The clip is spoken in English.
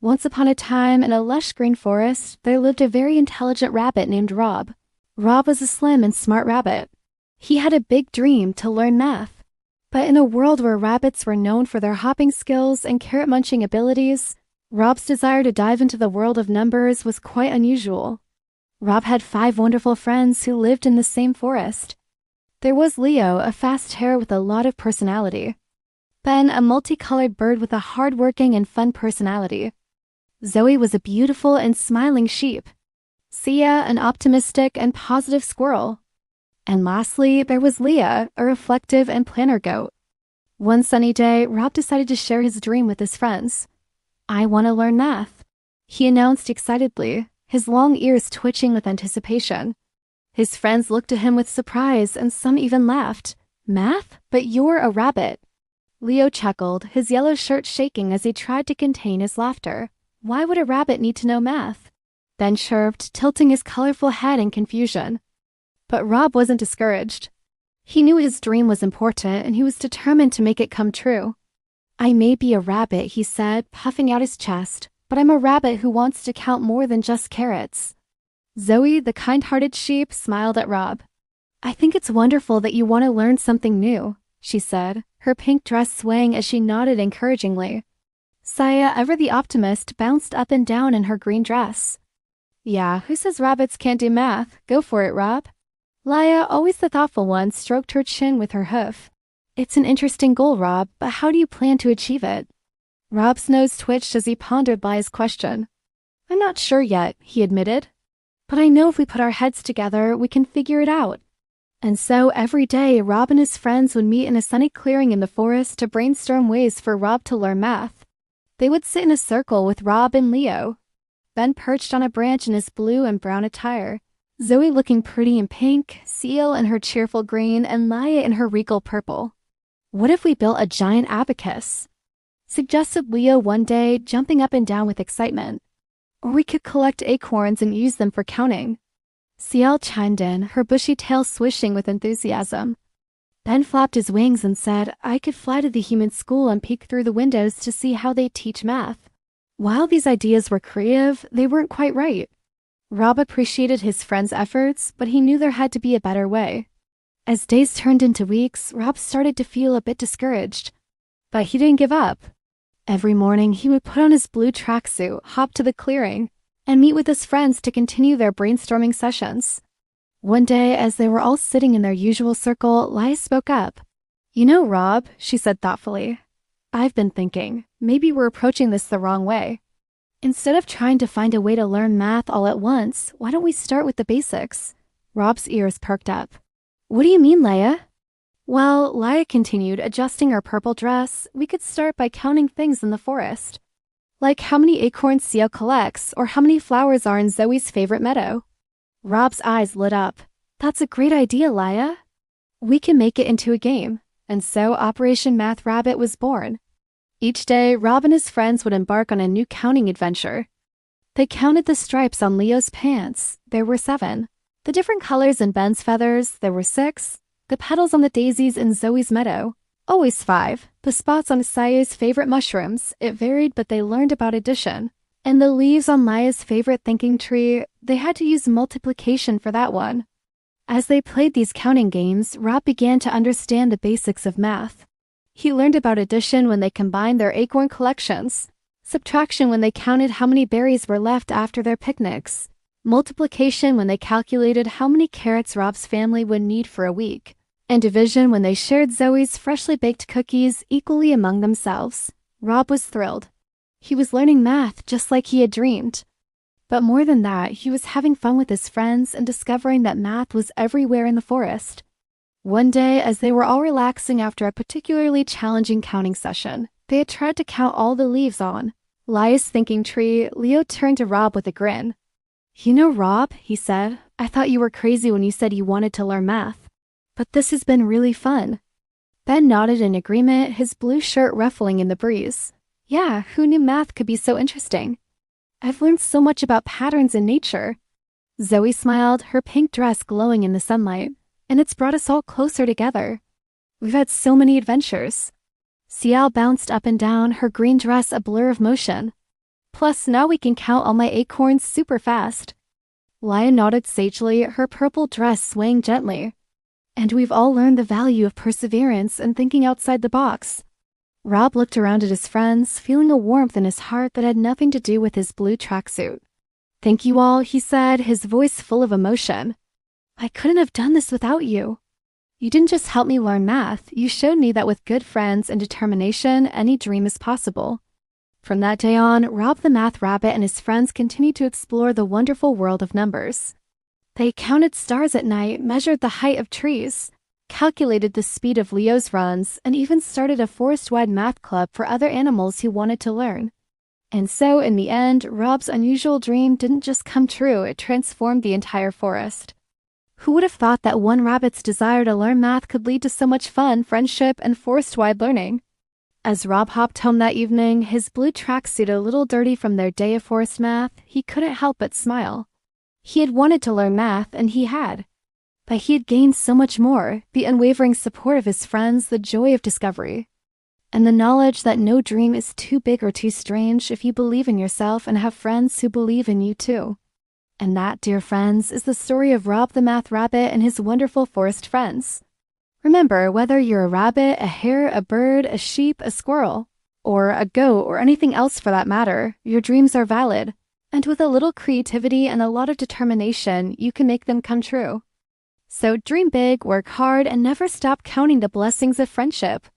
Once upon a time, in a lush green forest, there lived a very intelligent rabbit named Rob. Rob was a slim and smart rabbit. He had a big dream to learn math. But in a world where rabbits were known for their hopping skills and carrot-munching abilities, Rob's desire to dive into the world of numbers was quite unusual. Rob had 5 wonderful friends who lived in the same forest. There was Leo, a fast hare with a lot of personality. Ben, a multicolored bird with a hard-working and fun personality. Zoe was a beautiful and smiling sheep. Sia, an optimistic and positive squirrel. And lastly, there was Leah, a reflective and planner goat. One sunny day, Rob decided to share his dream with his friends. "I want to learn math," he announced excitedly, his long ears twitching with anticipation. His friends looked at him with surprise, and some even laughed. "Math? But you're a rabbit." Leo chuckled, his yellow shirt shaking as he tried to contain his laughter. Why would a rabbit need to know math? Ben chirped, tilting his colorful head in confusion. But Rob wasn't discouraged. He knew his dream was important, and he was determined to make it come true. "I may be a rabbit," he said, puffing out his chest, "but I'm a rabbit who wants to count more than just carrots." Zoe, the kind-hearted sheep, smiled at Rob. "I think it's wonderful that you want to learn something new," she said, her pink dress swaying as she nodded encouragingly. Sia, ever the optimist, bounced up and down in her green dress. "Yeah, who says rabbits can't do math? Go for it, Rob." Laya, always the thoughtful one, stroked her chin with her hoof. "It's an interesting goal, Rob, but how do you plan to achieve it?" Rob's nose twitched as he pondered Laya's question. "I'm not sure yet," he admitted. "But I know if we put our heads together, we can figure it out." And so every day, Rob and his friends would meet in a sunny clearing in the forest to brainstorm ways for Rob to learn math. They would sit in a circle with Rob and Leo. Ben perched on a branch in his blue and brown attire, Zoe looking pretty in pink, Seal in her cheerful green, and Laya in her regal purple. "What if we built a giant abacus?" suggested Leo one day, jumping up and down with excitement. "Or we could collect acorns and use them for counting." Ciel chimed in, her bushy tail swishing with enthusiasm. Ben flapped his wings and said, "I could fly to the human school and peek through the windows to see how they teach math." While these ideas were creative, they weren't quite right. Rob appreciated his friend's efforts, but he knew there had to be a better way. As days turned into weeks, Rob started to feel a bit discouraged. But he didn't give up. Every morning, he would put on his blue tracksuit, hop to the clearing, and meet with his friends to continue their brainstorming sessions. One day, as they were all sitting in their usual circle, Laya spoke up. "You know, Rob," she said thoughtfully, "I've been thinking, maybe we're approaching this the wrong way. Instead of trying to find a way to learn math all at once, why don't we start with the basics?" Rob's ears perked up. "What do you mean, Laya?" "Well," Laya continued, adjusting her purple dress, "we could start by counting things in the forest. Like how many acorns Seal collects, or how many flowers are in Zoe's favorite meadow." Rob's eyes lit up. "That's a great idea, Laya. We can make it into a game." And so Operation Math Rabbit was born. Each day, Rob and his friends would embark on a new counting adventure. They counted the stripes on Leo's pants. There were 7. The different colors in Ben's feathers. There were 6. The petals on the daisies in Zoe's meadow. Always 5. The spots on Saya's favorite mushrooms. It varied, but they learned about addition. And the leaves on Laya's favorite thinking tree, they had to use multiplication for that one. As they played these counting games, Rob began to understand the basics of math. He learned about addition when they combined their acorn collections, subtraction when they counted how many berries were left after their picnics, multiplication when they calculated how many carrots Rob's family would need for a week, and division when they shared Zoe's freshly baked cookies equally among themselves. Rob was thrilled. He was learning math just like he had dreamed. But more than that, he was having fun with his friends and discovering that math was everywhere in the forest. One day, as they were all relaxing after a particularly challenging counting session, they had tried to count all the leaves on Laya's thinking tree. Leo turned to Rob with a grin. "You know, Rob," he said, "I thought you were crazy when you said you wanted to learn math. But this has been really fun." Ben nodded in agreement, his blue shirt ruffling in the breeze. "Yeah, who knew math could be so interesting? I've learned so much about patterns in nature." Zoe smiled, her pink dress glowing in the sunlight. "And it's brought us all closer together. We've had so many adventures." Ciel bounced up and down, her green dress a blur of motion. Plus, now we can count all my acorns super fast. Lion nodded sagely, her purple dress swaying gently. And we've all learned the value of perseverance and thinking outside the box. Rob looked around at his friends, feeling a warmth in his heart that had nothing to do with his blue tracksuit. Thank you all, he said, his voice full of emotion. I couldn't have done this without you. You didn't just help me learn math, you showed me that with good friends and determination, any dream is possible. From that day on, Rob the Math Rabbit and his friends continued to explore the wonderful world of numbers. They counted stars at night, measured the height of trees, calculated the speed of Leo's runs, and even started a forest-wide math club for other animals who wanted to learn. And so, in the end, Rob's unusual dream didn't just come true, it transformed the entire forest. Who would have thought that one rabbit's desire to learn math could lead to so much fun, friendship, and forest-wide learning? As Rob hopped home that evening, his blue tracksuit a little dirty from their day of forest math, he couldn't help but smile. He had wanted to learn math, and he had. But he had gained so much more, the unwavering support of his friends, the joy of discovery, and the knowledge that no dream is too big or too strange if you believe in yourself and have friends who believe in you too. And that, dear friends, is the story of Rob the Math Rabbit and his wonderful forest friends. Remember, whether you're a rabbit, a hare, a bird, a sheep, a squirrel, or a goat, or anything else for that matter, your dreams are valid. And with a little creativity and a lot of determination, you can make them come true. So dream big, work hard, and never stop counting the blessings of friendship.